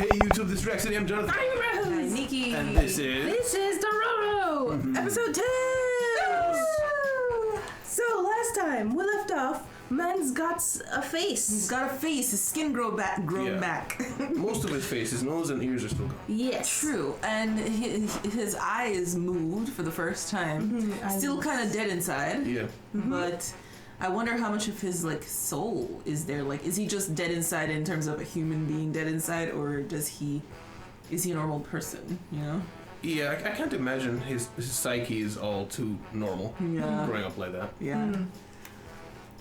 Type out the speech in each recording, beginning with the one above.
Hey YouTube, this is Rexity. I'm Jonathan. I'm Rose. Nikki. And this is Dororo. Episode 10. So last time we left off, man's got a face. He's got a face. His skin grown back. most of his face, his nose and ears are still gone. Yes. True. And his eyes moved for the first time. Still kind of dead inside. Yeah. But I wonder how much of his soul is there. Is he just dead inside in terms of a human being dead inside, or is he a normal person? You know? Yeah, I can't imagine his psyche is all too normal. Yeah. Growing up like that. Yeah.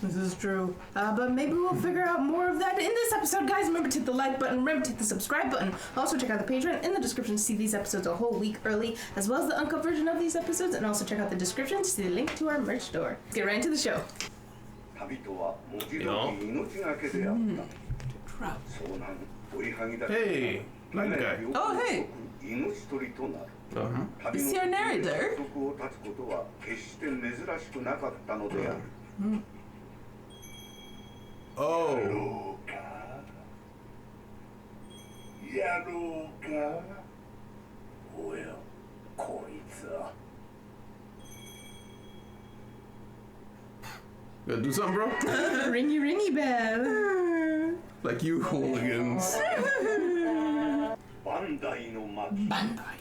This is true. But maybe we'll figure out more of that in this episode, guys. Remember to hit the like button. Remember to hit the subscribe button. Also, check out the Patreon in the description to see these episodes a whole week early, as well as the uncut version of these episodes. And also check out the description to see the link to our merch store. Let's get right into the show. Hey, blind guy. Oh, hey. Is he our narrator? Oh. Gotta do something, bro? Ringy, ringy bell. Like you hooligans. Bandai.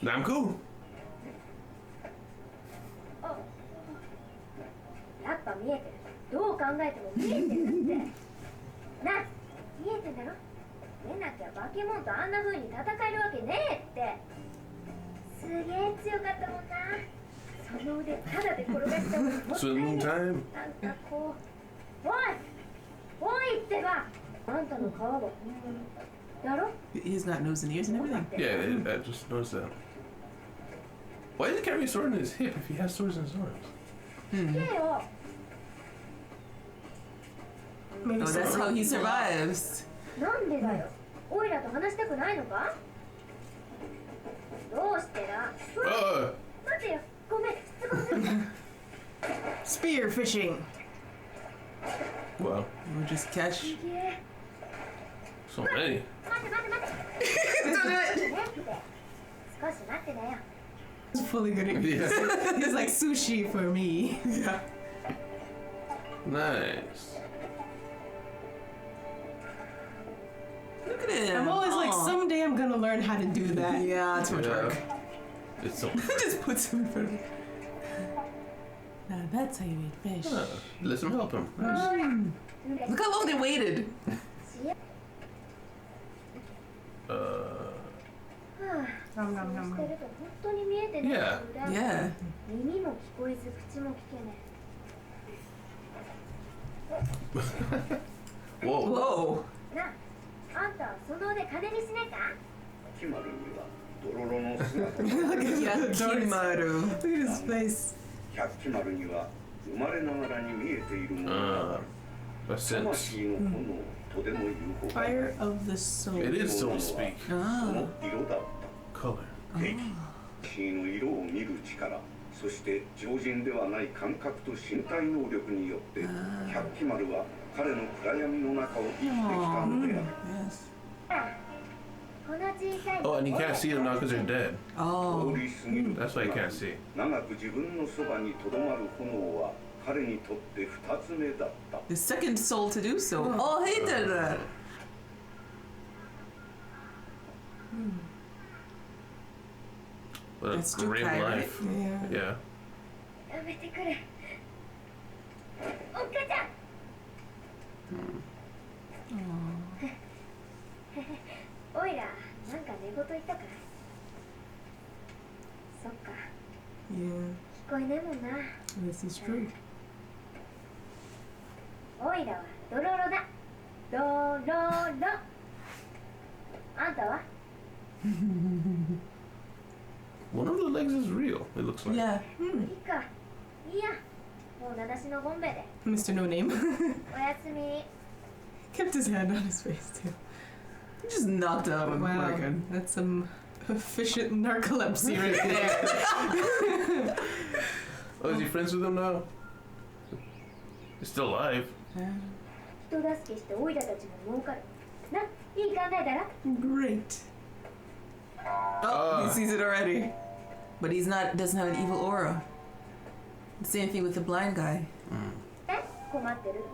Namco? やっぱ見えてる。どう考えても見えてるって。な、見えてんだろ。出なきゃバケモンとあんな風に戦えるわけねえって。すげえ強かったもんな。その腕ただで転がしたもん。Swimming time? なんかこう、おいってば。あんたの皮は本物だろ。 He's got nose and ears and everything. Yeah, I just noticed that. Why does he carry a sword in his hip if he has swords in his arms? Maybe Oh, that's how he survives. なんでだよ。オイラと話したくないのか。どうしてだ。待てよ。ごめん。失語する。 spear fishing. Wow, We'll just catch. so many. 待て。少し待ってだよ。 It's fully good at Yeah. He's like sushi for me. Yeah. Nice. Look at him. I'm always like, Aw. someday I'm gonna learn how to do that. Yeah, it's much work. It's so Just puts him in front of me. Now that's how you eat fish. Let him help him. Look how long they waited. Nom, nom, nom, して nom. ると本当に見えてない。 Yeah. Yeah. 耳も聞こえず口も聞けない。 Whoa. Whoa. な、あんたはその腕金にしないか。 Yeah, Kimaru. Look at his face. That's sense. Fire of the soul. It is so to speak. Ah. Color. 色を見る力、そして常人ではない感覚と身体能力によって百鬼丸は彼の暗闇の中を生きてきたのである。 Yes. この小さい。 Oh, and you can't see them now because they're dead. 通 Oh. り過ぎる。 That's why you can't see. 長く自分のそばにとどまる炎は彼にとって二つ目だった。 The second soul to do so. Oh, he did that. What a That's too grim kind, right? life. Yeah. Yeah. やめてくれ。おっかちゃん。おいら、なんか寝言言ったかい。そっか、 Yeah. 聞こえねえもんな。 This is true. おいらはドロロだ。ドロロ。あんたは？ One of the legs is real, it looks like. Yeah. いいか。いいや。もう名指しのゴンベで。 Mr. No Name. おやすみ。 Kept his hand on his face too. He just knocked out him. Wow. Like a- That's some efficient narcolepsy right there. Oh, is he friends with him now? He's still alive. 人助けしておいらたちも儲かる。な、いい考えだろ。 Great. Oh, he sees it already. But doesn't have an evil aura. The same thing with the blind guy. 困ってる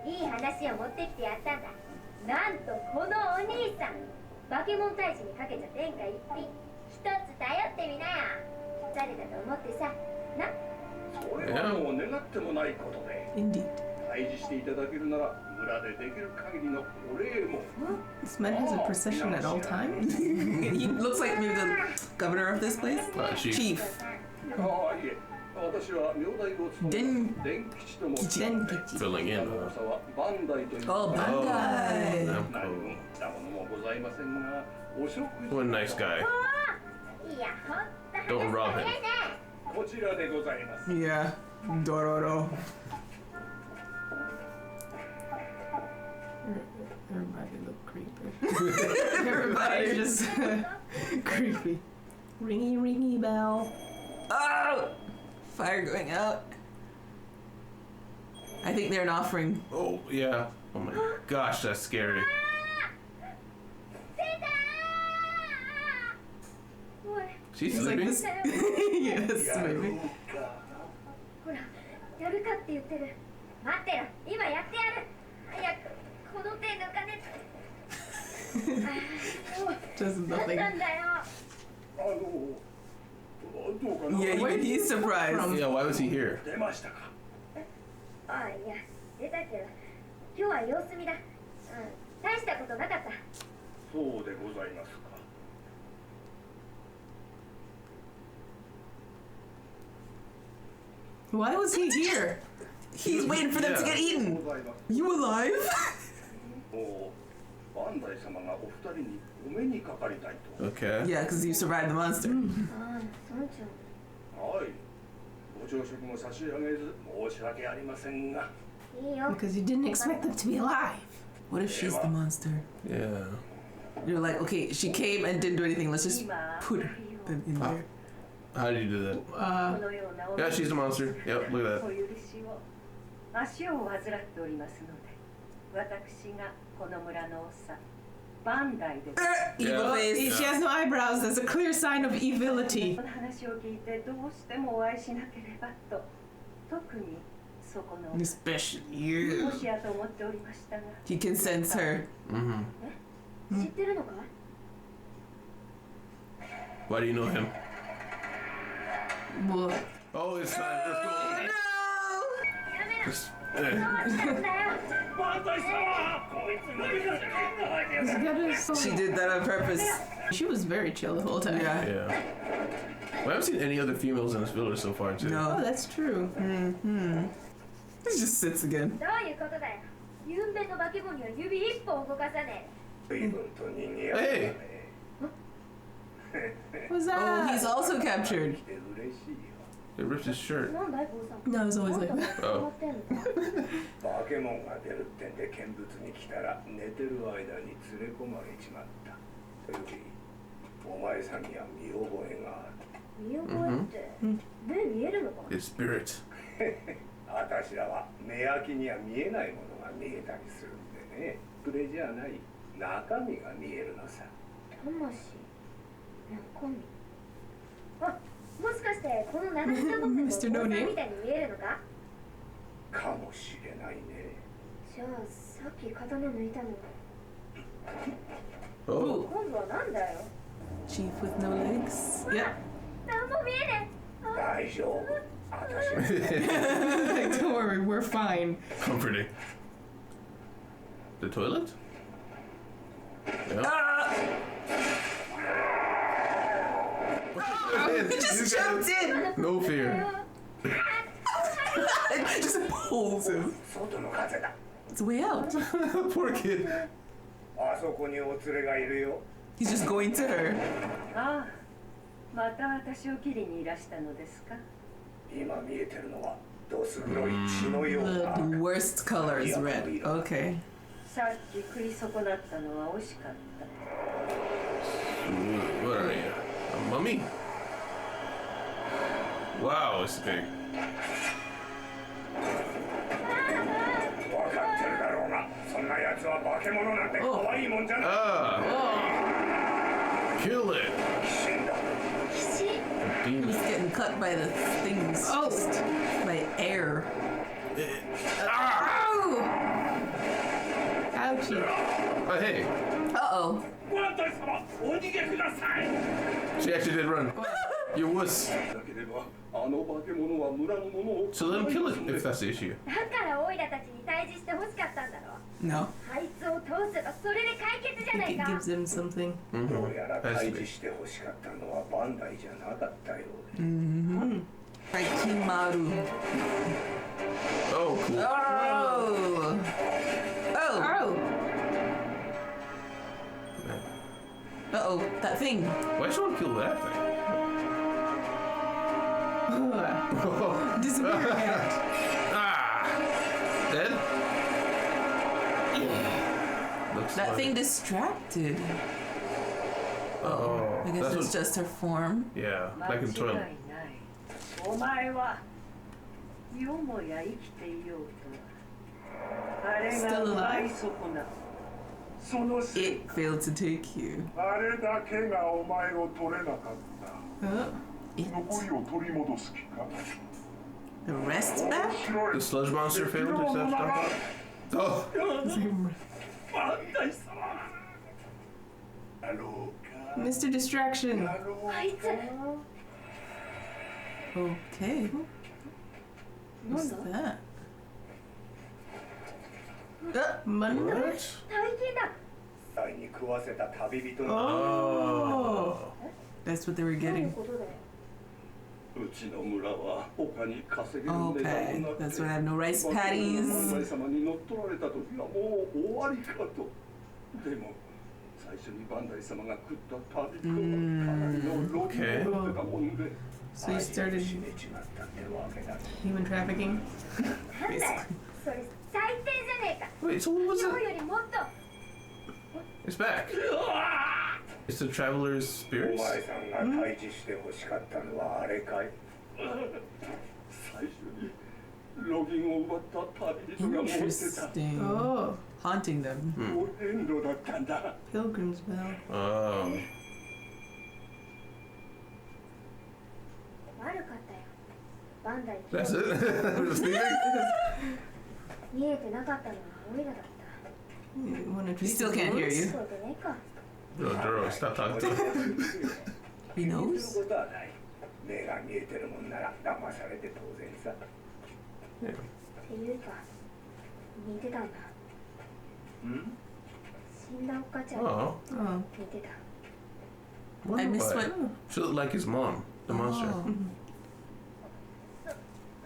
いい話を持ってきてやったんだなんとこのお兄さんバケモン退治にかけた天下一品一つ頼ってみなよ誰だと思ってさなそれはもう願ってもないことで Indeed. 退治していただけるなら村でできる限りのお礼も This man has a procession at all times. He looks like maybe the governor of this place? Chief. ああいえ私は名代を務める伝吉と申します Filling in. 噂はバンダイという Oh, Bandai. 何もったものもございませんがお食事 What a nice guy. いやほんと Don't rob him. こちらでございます Yeah. Dororo. Everybody look creepy. Everybody just creepy. Ringy, ringy bell. Oh! Fire going out. I think they're an offering. Oh, yeah. Oh my gosh, that's scary. おい She's He's like sleeping? this. Yes, maybe. ほらやるかって言ってる待ってろ今やってやる早くこの手抜かね Does 何 nothing. なんだよどうかな Yeah, even he's surprised. Yeah, why was he here? 出ましたかあいや出たけど今日は様子見だ大したことなかったそうでございますか Why was he here? He's waiting for them to get eaten. ございます You alive? もうバンダイ様がお二人にお目にかかりたいと Okay. Yeah, because you survived the monster. ああ村長はいご朝食も差し上げず申し訳ありませんが いいよ Because you didn't expect them to be alive. What if she's the monster? Yeah. You're like, okay, she came and didn't do anything. Let's just put them in there. How did you do that? Yeah, she's the monster. Yep, look at that. 足を患っておりますので、私がこの村の長、バンダイで Evil She face. has no eyebrows. That's a clear sign of evility. この話を聞いてどうしてもお会いしなければと、特にそこの Especially you. もしやと思っておりましたが、 He can sense her. Mm-hmm. 知ってるのか Why do you know him? Well, Oh, it's not. Let's go. やめろ Just, どうしたんだよバンダイ様こいつ何ができんの he's got his She did that on purpose. She was very chill the whole time. Yeah. yeah. Well, I haven't seen any other females in this village so far, too. Oh, No. that's true. He just sits again. どういうことだよゆんべの化け物には指一本動かさね随分と人間や Hey. What's Oh, that? he's also captured. 来て嬉しいよ It ripped his え shirt. なんだい坊さん No, it's always あん like たも that. 捕まってんのか化け物が出るってんで見物に来たら寝てる間に連れ込まれちまったというよりお前さんには見覚えがある見覚えって目見えるのか His spirit. 私らは目焼きには見えないものが見えたりするんでねそれじゃない中身が見えるのさ魂中身あもしかしてこの七草ボクの坊さんみたいに見えるのかかもしれないねじゃあさっき刀抜いたの Oh. 今度はなんだよ Chief with no legs. Yep. 何も見えねえ大丈夫私は Like, don't worry, we're fine. Comforting. The toilet? Yeah. He just jumped in. No fear. Just pulls him. 外の風だ It's way out. Poor kid. あそこにお連れがいるよ He's just going to her. ああ、また私を切りにいらしたのですか。今見えてるのはどす黒い血のよう The な worst color is red. Okay. さっき食い損なったのは惜しかった。 Ooh, what are you? A mummy? Wow, it's big. 分かってるだろうなそんな奴は化け物なんて怖いもんじゃない Ah. Kill it. 死んだ。He was getting cut by the things. Oh. Just by air. Oh! Ouchie. Oh, hey. Uh-oh. She actually did run. You wuss. だければあの化け物は村のものを So let him kill it if that's the issue. だからオイラたちに退治してほしかったんだろ No. あいつを倒せばそれで解決じゃ I ない think it か gives him something. どうやら Has to 退 be. 治してほしかったのはバンダイじゃなかったようで、 Hakimaru. Oh, cool. Oh. Oh. Oh! Uh-oh. That thing. Why should one kill that thing? Disappearing act. Ah! Dead? Looks That like- thing distracted. Oh, I guess that's it's what, just her form. yeah, 間 like 違 in い the ない toilet. お前はよもや生きていようとはあれ Still が alive? 奪い損なそのせい It failed to take you. あれだけがお前を取れなかった。 Oh. It. 残りを取り戻す気か。 The rest back? 白い The sludge monster failed? Is that what Oh! バンダイ様。やろうか。 Mr. Distraction. やろうか。あいつ Okay. What's that? Money? What? 大金だ罪に食わせた旅人の Oh. That's what they were どういう getting. ことだようちの村は他に稼げる値段 Okay. もなくて That's why I have no rice バンダ patties. イ様に乗っ取られた時はもう終わりかと。でも最初にバンダイ様が食った旅人はかなりのロギを持ってたもんで、 So he started 死ねちまったってわけだ。 human trafficking. なんだよそれ最低じゃねえか Wait, so what was 今日 it? よりもっと It's back. It's the traveler's お spirits? 前さんが退治して欲しかったのはあれかい？最初にロギンを奪った旅人が持ってた Interesting. Oh. Haunting them. お遍路だったんだ。 Pilgrim's Bell. Oh. 悪かったよバンダイ That's it? Just leaving? 見えてなかったのはオイラだった You wanna He still can't hear you. そうでねえか No, Dororo, stop talking to him. He する knows? ことはない。目が見えてるもんなら騙されて当然さ。 Yeah. っていうか似てたんだ死んだおっかちゃんに Oh. Oh. 似てた Wonder I missed why. what. She looked like his mom, the monster. Oh.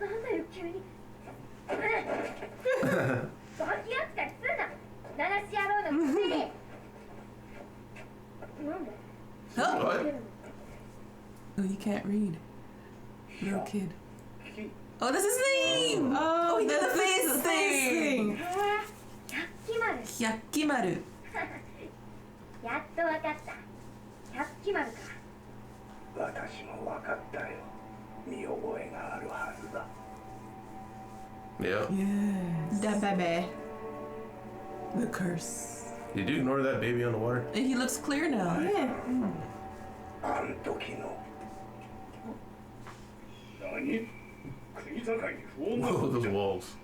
なんだよ急にバキ扱いすんな流し野郎のくせになんで Oh. What? Oh, he can't read. Little kid. Oh, that's his name! Oh, he did the face thing! 百鬼丸 Hyakimaru. やっとわかった百鬼丸か私も分かったよ。見覚えがあるはずだ。 Yeah. Yes. Da baby. The curse. Did you ignore that baby on the water? And he looks clear now. Yeah. あん時の。何？国境に不穏な Whoa, those walls.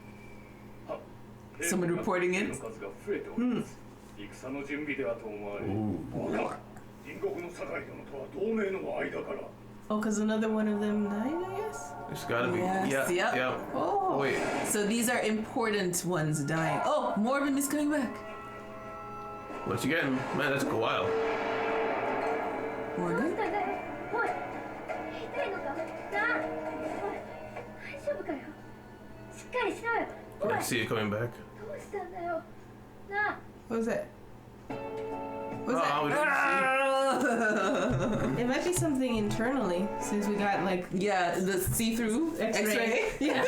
Someone reporting it. 数が増えております。戦の準備ではと思われ。 Ooh. バカ。隣国の酒井殿とは同盟の間から。 Oh, because another one of them died, I guess? There's gotta be. Yes, Yeah. yep. Yeah. Oh. Wait. So these are important ones dying. Oh, more of him is coming back. What you getting? Man, that took a while. どう Morgan? したんだよおい痛いのかなあおい大丈夫かよしっかりしろよおい I see it coming back. どうしたんだよなあ What was that? What was Oh, we that? didn't see. It might be something internally, since we got like Yeah, the see-through X-ray. Yeah.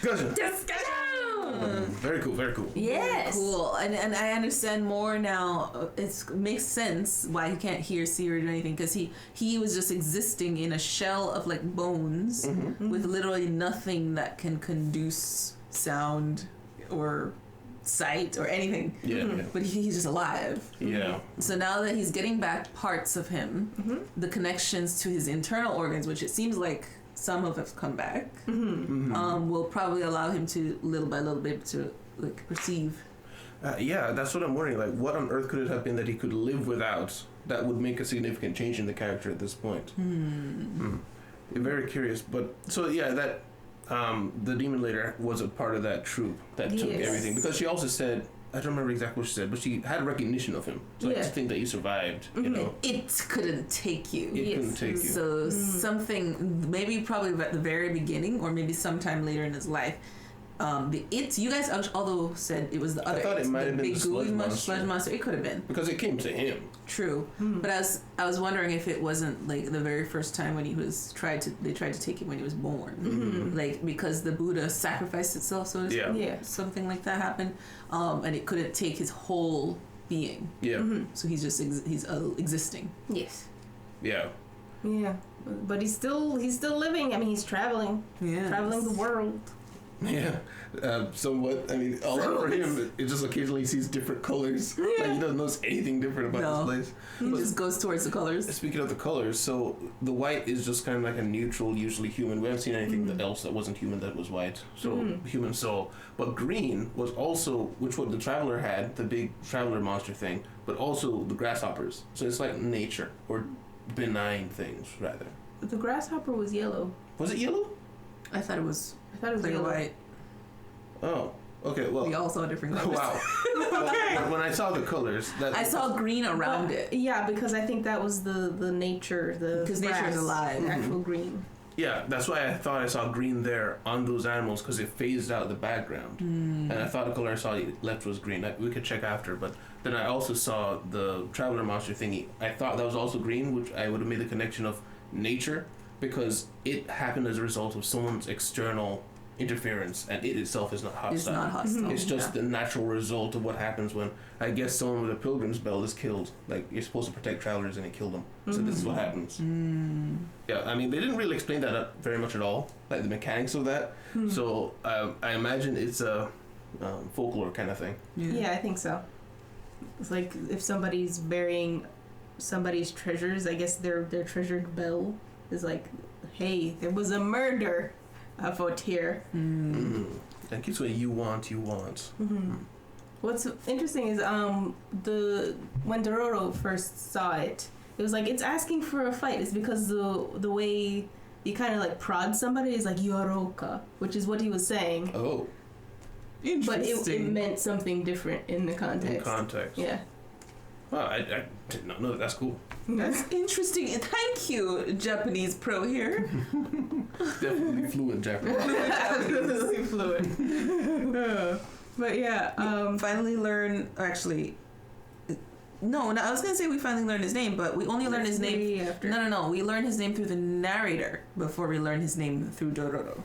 Gotcha. Discussion! Very cool. Very cool. Yes. Cool. And I understand more now. It makes sense why he can't hear, see, or do anything, because he was just existing in a shell of like bones with literally nothing that can conduce sound or sight or anything. Yeah. But he's just alive. Yeah. So now that he's getting back parts of him, the connections to his internal organs, which it seems like some of have come back, will probably allow him to little by little be able to like perceive. Yeah, that's what I'm wondering. Like, what on earth could it have been that he could live without that would make a significant change in the character at this point? Very curious. But so yeah, that the demon later was a part of that troop that took everything, because she also said, I don't remember exactly what she said, but she had recognition of him. So I just think that you survived, you know. It couldn't take you. It couldn't take you. So something, maybe probably at the very beginning, or maybe sometime later in his life. You guys although said it was the other. I thought it might have been the sludge monster. It could have been because it came to him. True, but I was wondering if it wasn't like the very first time when they tried to take him when he was born, like because the Buddha sacrificed itself, so something like that happened, and it couldn't take his whole being. So he's just he's existing. Yes. Yeah. Yeah, but he's still living. I mean, he's traveling the world. Yeah, somewhat. I mean, all for him, it just occasionally sees different colors. Like, he doesn't notice anything different about this place. He just goes towards the colors. Speaking of the colors, so the white is just kind of like a neutral, usually human. We haven't seen anything else that wasn't human that was white. So human soul. But green was also, which what the Traveler had, the big Traveler monster thing, but also the grasshoppers. So it's like nature, or benign things, rather. The grasshopper was yellow. Was it yellow? I thought it was clear yellow. White. Oh, okay. Well, we all saw different colors. Wow. Well, when I saw the colors, I saw green around it. Yeah, because I think that was the nature, because nature is alive. The actual green. Yeah, that's why I thought I saw green there on those animals, because it phased out the background, and I thought the color I saw left was green. We could check after, but then I also saw the Traveler monster thingy. I thought that was also green, which I would have made the connection of nature, because it happened as a result of someone's external interference, and it itself is not hostile. It's not hostile. It's just the natural result of what happens when, I guess, someone with a pilgrim's bell is killed. Like, you're supposed to protect travelers, and it killed them. So this is what happens. Yeah, I mean, they didn't really explain that very much at all, like the mechanics of that. So I imagine it's a folklore kind of thing. Yeah, I think so. It's like if somebody's burying somebody's treasures, I guess their treasured bell is like, hey, there was a murder afoot here. And keeps what you want. What's interesting is when Dororo first saw it, it was like it's asking for a fight. It's because the way you kind of like prod somebody is like Yoroka, which is what he was saying. Oh, but it meant something different in the context. Yeah. Wow, I did not know that. That's cool. That's interesting. Thank you, Japanese pro here. Definitely fluent Japanese. Definitely fluent. But yeah, finally learn. Actually, no. I was gonna say we finally learned his name, but we only learned his name. After. No. We learned his name through the narrator before we learned his name through Dororo.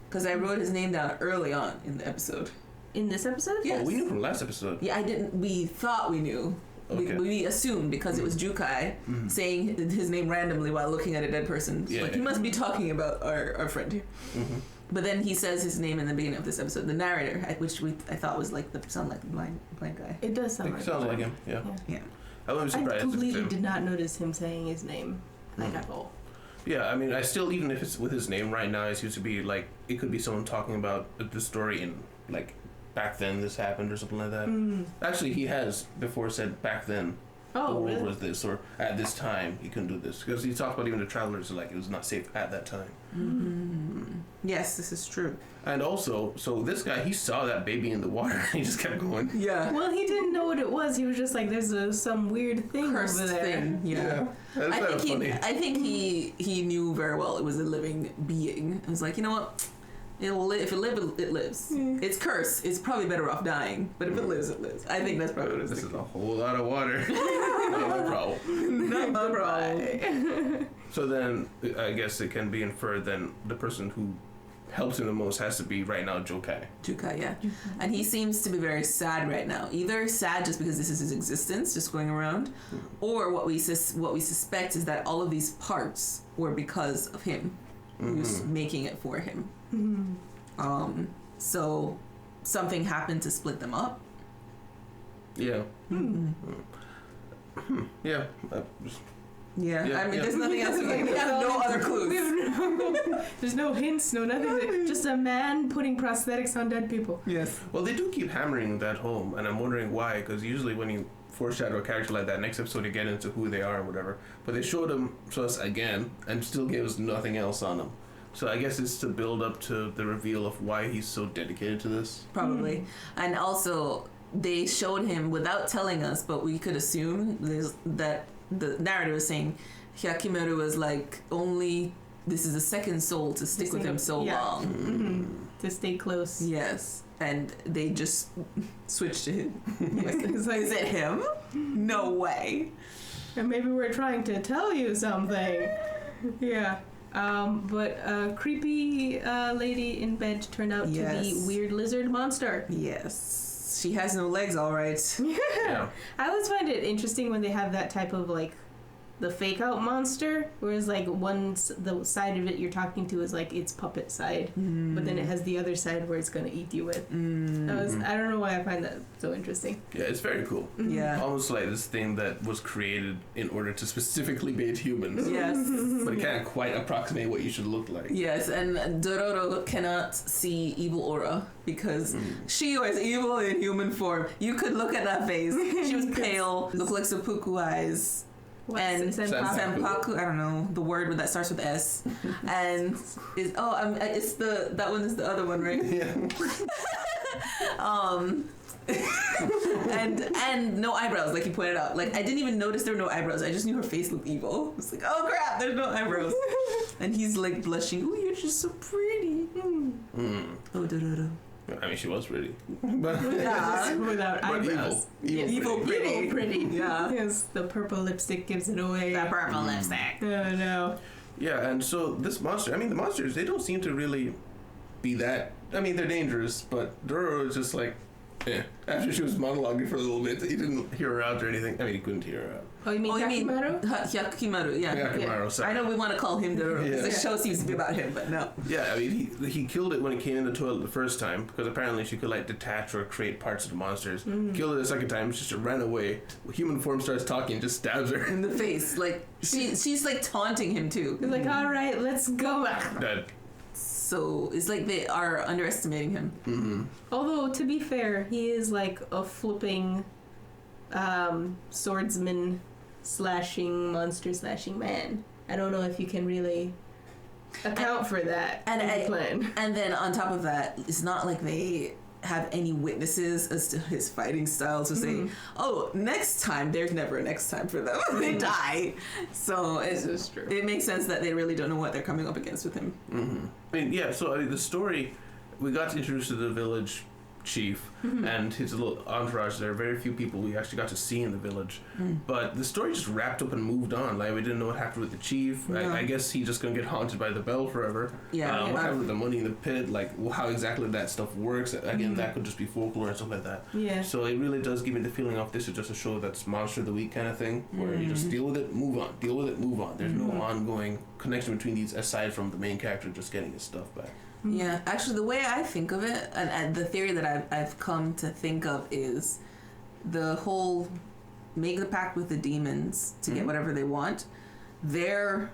Because I wrote his name down early on in the episode. In this episode? Yes. Oh, we knew from last episode. Yeah, I didn't. We thought we knew. Okay. We assumed because it was Jukai saying his name randomly while looking at a dead person. Yeah. Like, he must be talking about our friend here. But then he says his name in the beginning of this episode, the narrator, which I thought was like sound like the blind guy. It does sound like him. Yeah. I was surprised. I completely did not notice him saying his name like at all. Yeah, I mean, I still, even if it's with his name right now, it seems to be like it could be someone talking about the story in like back then this happened or something like that. Actually, he has before said back then the world was this, or at this time he couldn't do this, because he talked about even the travelers, like it was not safe at that time. Yes, this is true. And also, so this guy, he saw that baby in the water and he just kept going. Yeah. Well, he didn't know what it was. He was just like, there's some weird thing Cursed over there. Thing. Yeah. That's kind of funny. I think he knew very well it was a living being. It was like, you know what? It'll live. If it lives, it lives. It's cursed. It's probably better off dying. But if it lives, it lives. I think that's probably what it is. This is a whole lot of water. Not a problem. Not a problem. So then, I guess it can be inferred then the person who helps him the most has to be right now Jukai, yeah. And he seems to be very sad right now. Either sad just because this is his existence, just going around, or what we suspect is that all of these parts were because of him, who's making it for him. So something happened to split them up. Yeah. Yeah. Yeah, I mean, there's nothing else. We have no other clues. There's no hints, no nothing. Just a man putting prosthetics on dead people. Yes. Well, they do keep hammering that home, and I'm wondering why, because usually when you foreshadow a character like that, next episode you get into who they are or whatever. But they showed them to us again, and still gave us nothing else on them. So I guess it's to build up to the reveal of why he's so dedicated to this. Probably. And also, they showed him without telling us, but we could assume that the narrative is saying Hyakimaru was like this is the second soul to stick with him so long. To stay close. Yes. And they just switched to him. It's like, is it him? No way. And maybe we're trying to tell you something. Yeah. But a creepy lady in bed turned out to be weird lizard monster. Yes. She has no legs, all right. Yeah. I always find it interesting when they have that type of like the fake out monster, whereas like the side of it you're talking to is like its puppet side, but then it has the other side where it's gonna eat you with. I don't know why I find that so interesting. Yeah, it's very cool. Yeah, almost like this thing that was created in order to specifically bait humans. Yes. But it can't quite approximate what you should look like. Yes, and Dororo cannot see evil aura because she was evil in human form. You could look at that face. She was pale, looked like seppuku eyes. And senpaku, I don't know the word that starts with S, and that one is the other one, right? Yeah. and no eyebrows, like you pointed out. Like I didn't even notice there were no eyebrows. I just knew her face looked evil. It's like, oh crap, there's no eyebrows. And he's like blushing. Ooh, you're just so pretty. Oh, Dororo. I mean, she was pretty. But without eyebrows. Evil pretty. Evil pretty. Yeah. Yes, the purple lipstick gives it away. The purple lipstick. Oh, no. Yeah, and so this monster, I mean, the monsters, they don't seem to really be that... I mean, they're dangerous, but Dororo is just like... After she was monologuing for a little bit, he didn't hear her out or anything. I mean, he couldn't hear her out. Oh, you mean Hyakimaru? Hyakimaru, yeah. Hyakimaru, sorry. I know we want to call him Dororo because the show seems to be about him, but no. Yeah, I mean, he killed it when it came in the toilet the first time because apparently she could like detach or create parts of the monsters. Killed it the second time, she just ran away. Human form starts talking and just stabs her in the face. Like she's like taunting him too. He's like, all right, let's go. Dead. So it's like they are underestimating him. Although, to be fair, he is like a flipping swordsman slashing monster slashing man. I don't know if you can really account for that plan. And then on top of that, it's not like they have any witnesses as to his fighting style to say, oh, next time, there's never a next time for them. They die. So it makes sense that they really don't know what they're coming up against with him. I mean, yeah, so the story, we got introduced to the village chief and his little entourage. There are very few people we actually got to see in the village, but the story just wrapped up and moved on. Like we didn't know what happened with the chief. I guess he's just gonna get haunted by the bell forever. What happened with the money in the pit, like how exactly that stuff works, again, that could just be folklore and stuff like that. So it really does give me the feeling of this is just a show that's monster of the week kind of thing, where you just deal with it, move on, deal with it, move on. There's no ongoing connection between these aside from the main character just getting his stuff back. Yeah, actually, the way I think of it, and the theory that I've come to think of is the whole make the pact with the demons to get whatever they want. They're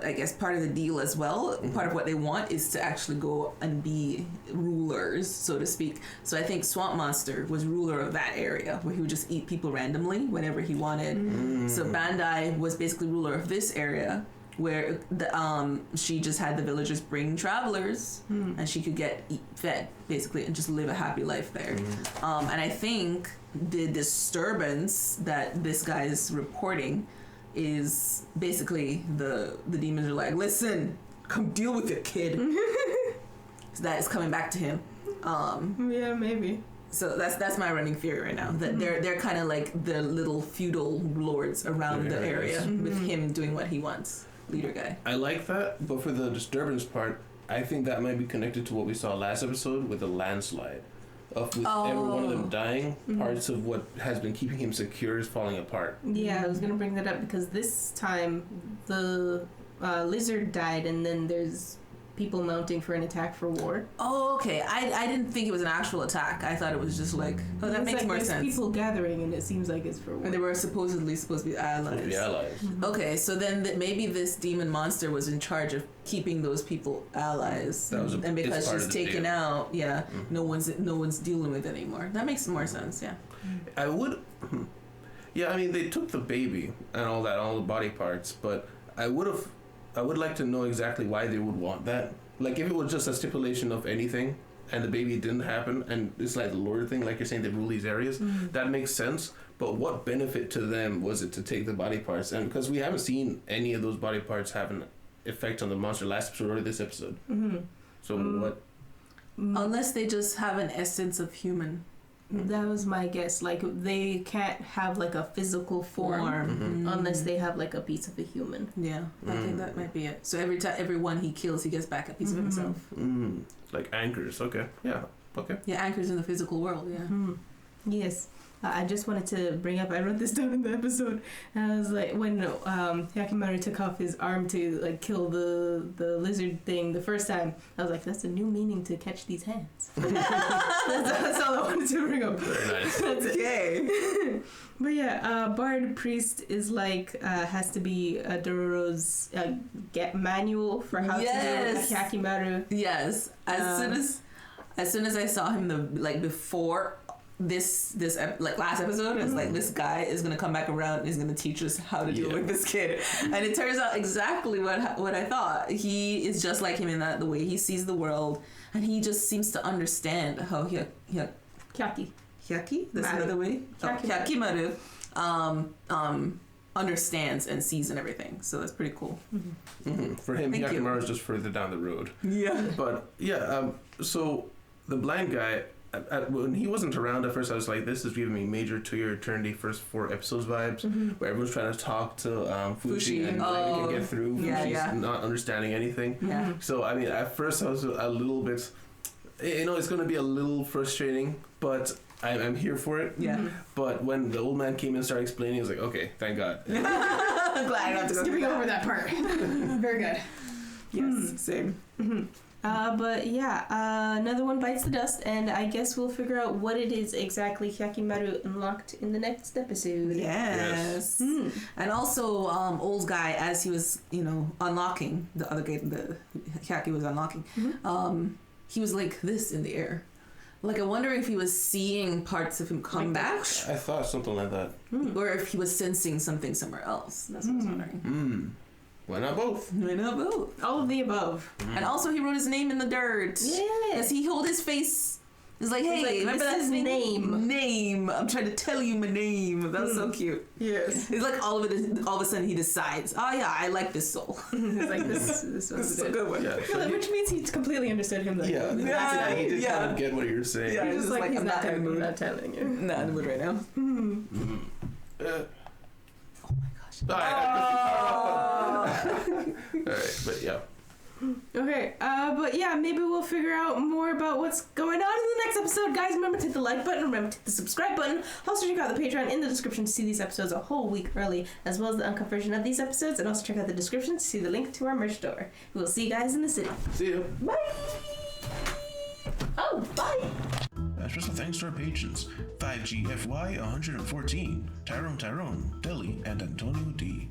I guess part of the deal as well. Part of what they want is to actually go and be rulers, so to speak. So I think Swamp Monster was ruler of that area where he would just eat people randomly whenever he wanted. So Bandai was basically ruler of this area, where she just had the villagers bring travelers and she could get fed basically and just live a happy life there. And I think the disturbance that this guy is reporting is basically the demons are like, listen, come deal with it, kid. So that is coming back to him. Yeah, maybe. So that's my running theory right now, that they're kind of like the little feudal lords around the area with him doing what he wants. Leader guy. I like that, but for the disturbance part, I think that might be connected to what we saw last episode with the landslide. With every one of them dying, parts of what has been keeping him secure is falling apart. Yeah, I was gonna bring that up because this time the lizard died, and then there's people mounting for an attack for war. Oh, okay. I didn't think it was an actual attack. I thought it was just like, oh, that makes more sense. People gathering, and it seems like it's for war. And they were supposed to be allies. Mm-hmm. Okay, so then maybe this demon monster was in charge of keeping those people allies. And because she's taken out, no one's dealing with it anymore. That makes more sense. Yeah. I would. Yeah, I mean, they took the baby and all the body parts, but I would like to know exactly why they would want that. Like, if it was just a stipulation of anything and the baby didn't happen and it's like the Lord thing, like you're saying, they rule these areas, that makes sense. But what benefit to them was it to take the body parts? And because we haven't seen any of those body parts have an effect on the monster last episode or this episode. So what? Unless they just have an essence of human. That was my guess. Like, they can't have like a physical form unless they have like a piece of a human. Yeah, I think that might be it. So every one he kills, he gets back a piece of himself. Like anchors. Okay. Yeah. Okay. Yeah, anchors in the physical world. Yeah. Yes. I just wanted to bring up, I wrote this down in the episode, and I was like, when Yakimaru took off his arm to like kill the lizard thing the first time, I was like, that's a new meaning to catch these hands. that's all I wanted to bring up. Very nice. That's okay. But yeah, Bard Priest is like, has to be Dororo's manual for how to do Yakimaru. Yes. As soon as I saw him before this like last episode, it's like, this guy is gonna come back around and he's gonna teach us how to deal with this kid, and it turns out exactly what I thought. He is just like him in that the way he sees the world, and he just seems to understand how Hyaki, that's another way, Hyakimaru understands and sees and everything. So that's pretty cool. For him, Hyakimaru is just further down the road. But so the blind guy, when he wasn't around at first, I was like, this is giving me major To Your Eternity first 4 episodes vibes, where everyone's trying to talk to Fushi and like, we can get through. She's not understanding anything. So I mean, at first I was a little bit, it's going to be a little frustrating, but I'm here for it. But when the old man came in and started explaining, I was like, okay, thank God. I'm glad I don't have to skipping over that part. Very good. Yes, same. But yeah, another one bites the dust, and I guess we'll figure out what it is exactly Hyakimaru unlocked in the next episode. Yes. And also, old guy, as he was, unlocking the other gate, the Hyaki was unlocking, he was like this in the air. Like, I wonder if he was seeing parts of him come back. I thought something like that. Or if he was sensing something somewhere else. That's what I was wondering. Why not both? Why not both? All of the above. And also, he wrote his name in the dirt. Yeah. As he hold his face. It's like, hey, remember that name? Name. I'm trying to tell you my name. That was so cute. Yes. It's like all of a sudden he decides, oh yeah, I like this soul. It's like, this one's a good one. Yeah, so which means he completely understood him. Like, he did kind of get what you're saying. Yeah, he's just like, I'm not in the mood. I'm not telling you. Not in the mood right now. Oh my gosh. Alright, but yeah. Okay, but yeah, maybe we'll figure out more about what's going on in the next episode. Guys, remember to hit the like button, remember to hit the subscribe button. Also check out the Patreon in the description to see these episodes a whole week early, as well as the uncut version of these episodes, and also check out the description to see the link to our merch store. We will see you guys in the city. See you. Bye! Oh, bye! Special thanks to our patrons, 5GFY114, Tyrone, Deli, and Antonio D.